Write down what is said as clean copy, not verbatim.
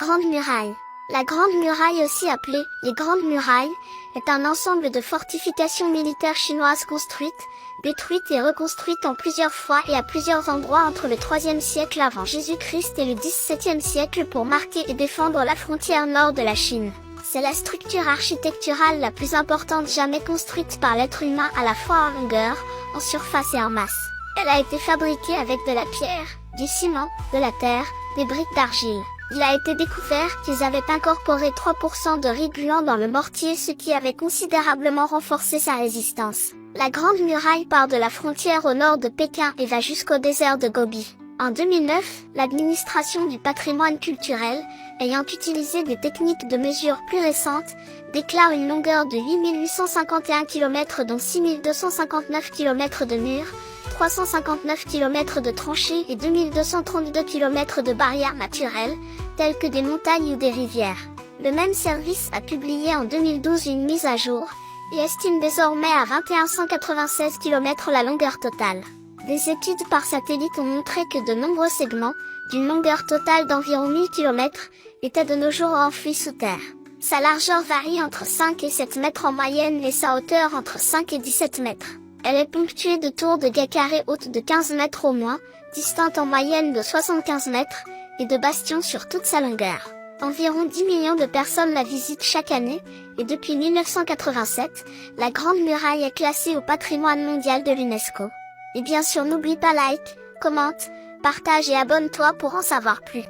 Grande muraille. La Grande Muraille, aussi appelée les Grandes Murailles, est un ensemble de fortifications militaires chinoises construites, détruites et reconstruites en plusieurs fois et à plusieurs endroits entre le IIIe siècle avant Jésus-Christ et le XVIIe siècle pour marquer et défendre la frontière nord de la Chine. C'est la structure architecturale la plus importante jamais construite par l'être humain à la fois en longueur, en surface et en masse. Elle a été fabriquée avec de la pierre, du ciment, de la terre, des briques d'argile. Il a été découvert qu'ils avaient incorporé 3% de riz gluant dans le mortier, ce qui avait considérablement renforcé sa résistance. La Grande Muraille part de la frontière au nord de Pékin et va jusqu'au désert de Gobi. En 2009, l'administration du patrimoine culturel, ayant utilisé des techniques de mesure plus récentes, déclare une longueur de 8851 km dont 6259 km de murs, 359 km de tranchées et 2232 km de barrières naturelles, telles que des montagnes ou des rivières. Le même service a publié en 2012 une mise à jour, et estime désormais à 2196 km la longueur totale. Des études par satellite ont montré que de nombreux segments, d'une longueur totale d'environ 1000 km, étaient de nos jours enfouis sous terre. Sa largeur varie entre 5 et 7 mètres en moyenne et sa hauteur entre 5 et 17 mètres. Elle est ponctuée de tours de guet carrés hautes de 15 mètres au moins, distantes en moyenne de 75 mètres, et de bastions sur toute sa longueur. Environ 10 millions de personnes la visitent chaque année, et depuis 1987, la Grande Muraille est classée au patrimoine mondial de l'UNESCO. Et bien sûr n'oublie pas like, commente, partage et abonne-toi pour en savoir plus.